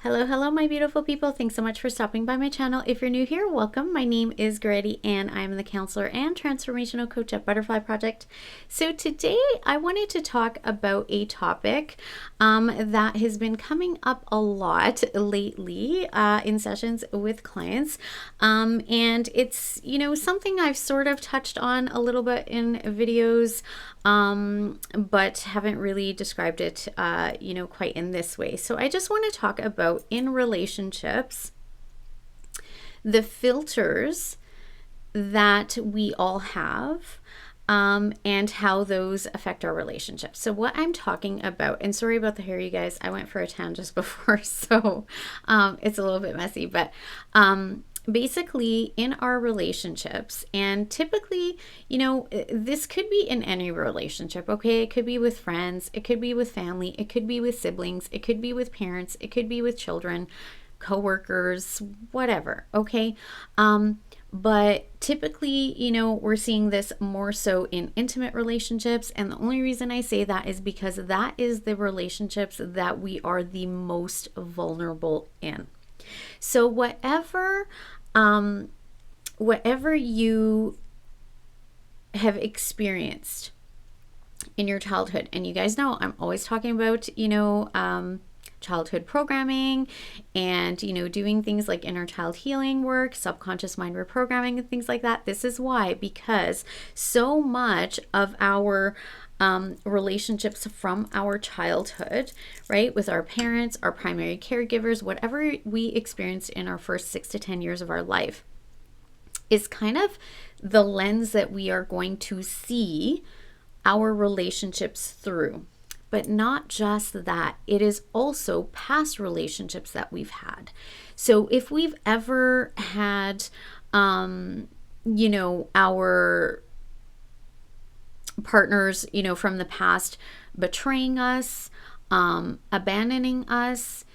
Hello, my beautiful people. Thanks so much for stopping by my channel. If you're new here, welcome. My name is Goretti, and I'm the counselor and transformational coach at Butterfly Project. So today I wanted to talk about a topic that has been coming up a lot lately in sessions with clients. And it's, something I've sort of touched on a little bit in videos, but haven't really described it, quite in this way. So I just want to talk about in relationships, the filters that we all have, and how those affect our relationships. So what I'm talking about, and sorry about the hair, you guys, I went for a tan just before, so it's a little bit messy, but basically in our relationships, and typically, this could be in any relationship, okay? It could be with friends, it could be with family, it could be with siblings, it could be with parents, it could be with children, coworkers, whatever, okay? But typically, we're seeing this more so in intimate relationships. And the only reason I say that is because that is the relationships that we are the most vulnerable in. So whatever you have experienced in your childhood, and you guys know I'm always talking about, childhood programming and, doing things like inner child healing work, subconscious mind reprogramming, and things like that. This is why, because so much of our relationships from our childhood, right, with our parents, our primary caregivers, whatever we experienced in our first 6 to 10 years of our life, is kind of the lens that we are going to see our relationships through. But not just that, it is also past relationships that we've had. So if we've ever had, our partners, from the past betraying us, abandoning us,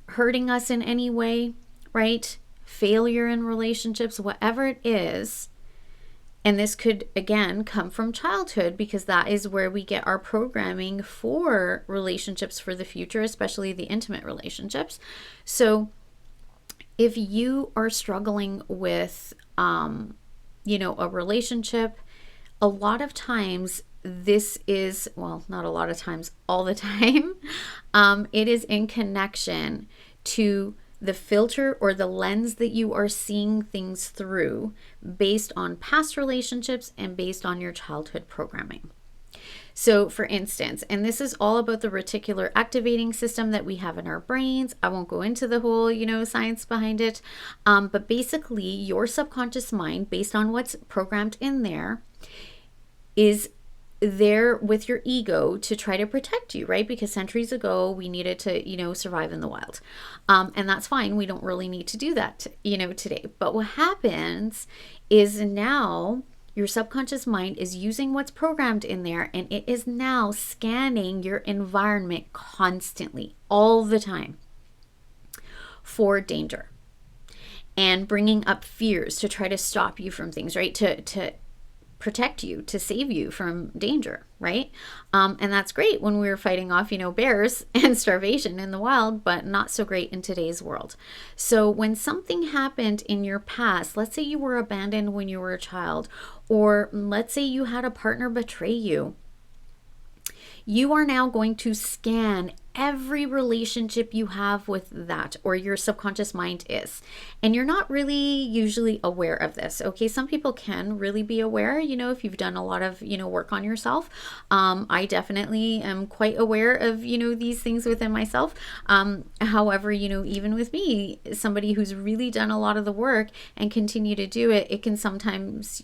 hurting us in any way, right? Failure in relationships, whatever it is. And this could, again, come from childhood, because that is where we get our programming for relationships for the future, especially the intimate relationships. So if you are struggling with, a relationship, a lot of times this is, well, not a lot of times, all the time, it is in connection to the filter or the lens that you are seeing things through based on past relationships and based on your childhood programming. So for instance, and this is all about the reticular activating system that we have in our brains. I won't go into the whole, science behind it. But basically your subconscious mind, based on what's programmed in there, is there with your ego to try to protect you, right? Because centuries ago we needed to, survive in the wild. And that's fine. We don't really need to do that, today. But what happens is now your subconscious mind is using what's programmed in there, and it is now scanning your environment constantly, all the time, for danger, and bringing up fears to try to stop you from things, right? To protect you, to save you from danger, right? And that's great when we were fighting off, bears and starvation in the wild, but not so great in today's world. So when something happened in your past, let's say you were abandoned when you were a child, or let's say you had a partner betray you, you are now going to scan every relationship you have with that, or your subconscious mind is. And you're not really usually aware of this, okay? Some people can really be aware, if you've done a lot of, work on yourself. I definitely am quite aware of, these things within myself. However, even with me, somebody who's really done a lot of the work and continue to do it, it can sometimes,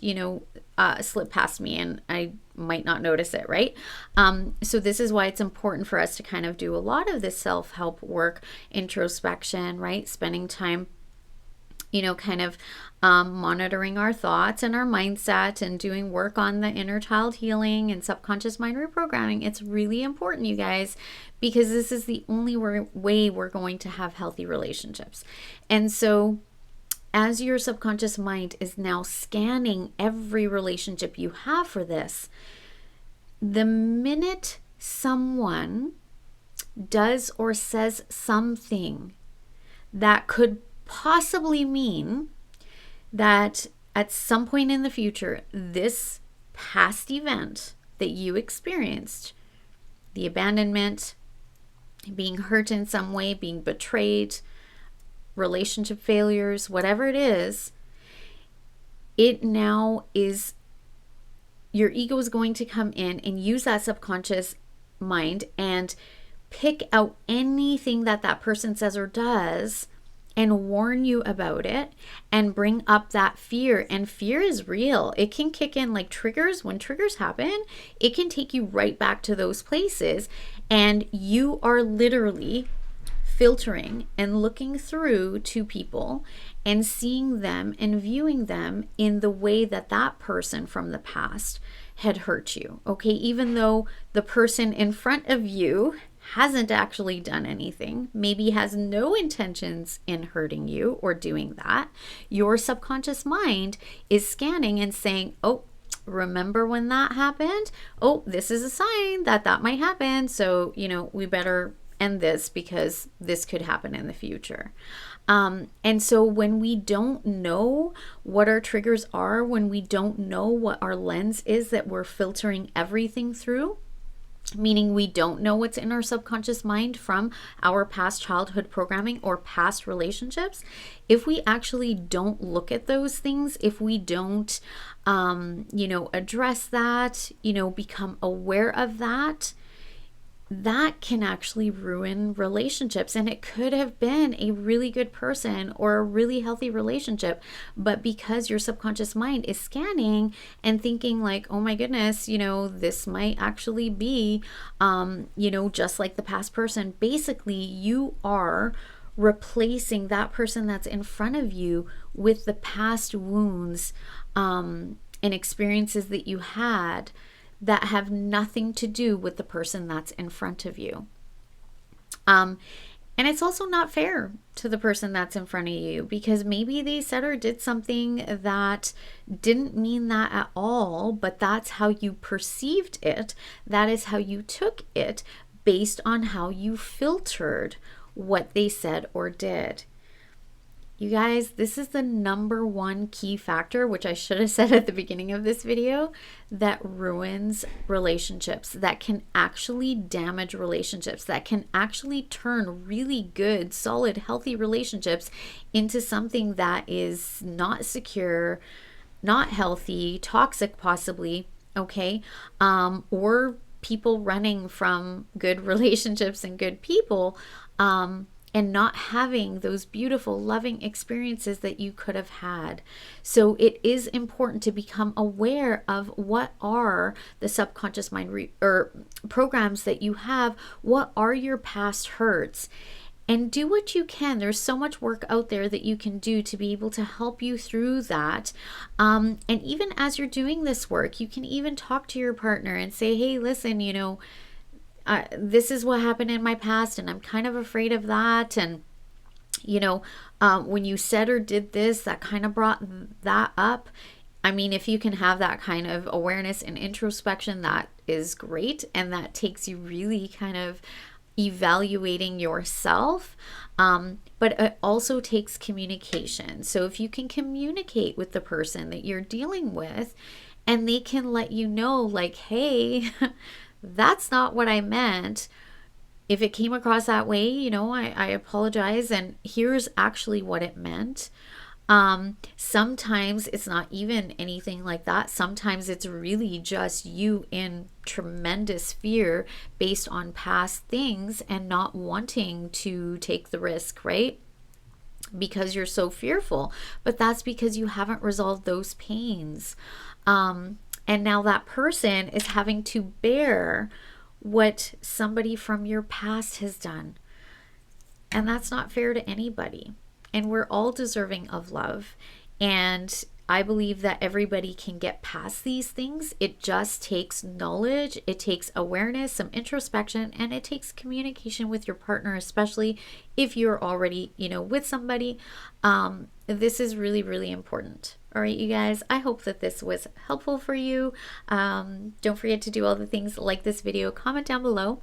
slip past me, and I might not notice it, right? So this is why it's important for us to kind of do a lot of this self-help work, introspection, right? Spending time, monitoring our thoughts and our mindset, and doing work on the inner child healing and subconscious mind reprogramming. It's really important, you guys, because this is the only way we're going to have healthy relationships. And so as your subconscious mind is now scanning every relationship you have for this, the minute someone does or says something that could possibly mean that at some point in the future, this past event that you experienced, the abandonment, being hurt in some way, being betrayed, relationship failures, whatever it now is, your ego is going to come in and use that subconscious mind and pick out anything that that person says or does and warn you about it and bring up that fear. And fear is real. It can kick in like triggers. When triggers happen, it can take you right back to those places. And you are literally filtering and looking through to people and seeing them and viewing them in the way that that person from the past had hurt you. Okay, even though the person in front of you hasn't actually done anything, maybe has no intentions in hurting you or doing that, your subconscious mind is scanning and saying, oh, remember when that happened? Oh, this is a sign that that might happen. So, we better end this because this could happen in the future. And so when we don't know what our triggers are, when we don't know what our lens is that we're filtering everything through, meaning we don't know what's in our subconscious mind from our past childhood programming or past relationships, if we actually don't look at those things, if we don't, address that, become aware of that, that can actually ruin relationships. And it could have been a really good person or a really healthy relationship, but because your subconscious mind is scanning and thinking like, oh my goodness, this might actually be, just like the past person, basically you are replacing that person that's in front of you with the past wounds and experiences that you had that have nothing to do with the person that's in front of you. And it's also not fair to the person that's in front of you, because maybe they said or did something that didn't mean that at all, but that's how you perceived it. That is how you took it based on how you filtered what they said or did. You guys, this is the number one key factor, which I should have said at the beginning of this video, that ruins relationships, that can actually damage relationships, that can actually turn really good, solid, healthy relationships into something that is not secure, not healthy, toxic possibly, okay? Or people running from good relationships and good people, and not having those beautiful, loving experiences that you could have had. So it is important to become aware of what are the subconscious mind or programs that you have, what are your past hurts, and do what you can. There's so much work out there that you can do to be able to help you through that. And even as you're doing this work, you can even talk to your partner and say, hey, listen, this is what happened in my past and I'm kind of afraid of that. And, when you said or did this, that kind of brought that up. I mean, if you can have that kind of awareness and introspection, that is great. And that takes you really kind of evaluating yourself. But it also takes communication. So if you can communicate with the person that you're dealing with and they can let you know, like, hey, that's not what I meant. If it came across that way, I apologize. And here's actually what it meant. Sometimes it's not even anything like that. Sometimes it's really just you in tremendous fear based on past things and not wanting to take the risk, right? Because you're so fearful. But that's because you haven't resolved those pains. And now that person is having to bear what somebody from your past has done. And that's not fair to anybody. And we're all deserving of love. And I believe that everybody can get past these things. It just takes knowledge, it takes awareness, some introspection, and it takes communication with your partner, especially if you're already, with somebody. This is really, really important. All right, you guys, I hope that this was helpful for you. Don't forget to do all the things like this video, comment down below.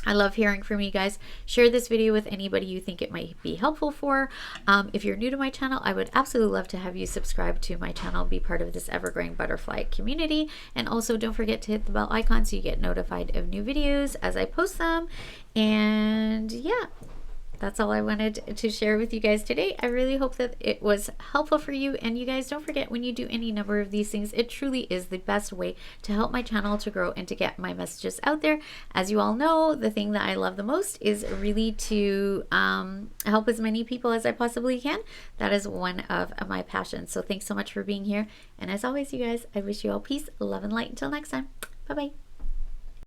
I love hearing from you guys. Share this video with anybody you think it might be helpful for. If you're new to my channel, I would absolutely love to have you subscribe to my channel, be part of this ever-growing butterfly community. And also don't forget to hit the bell icon so you get notified of new videos as I post them. And yeah, that's all I wanted to share with you guys today. I really hope that it was helpful for you. And you guys, don't forget, when you do any number of these things, it truly is the best way to help my channel to grow and to get my messages out there. As you all know, the thing that I love the most is really to help as many people as I possibly can. That is one of my passions. So thanks so much for being here. And as always, you guys, I wish you all peace, love, and light. Until next time. Bye-bye.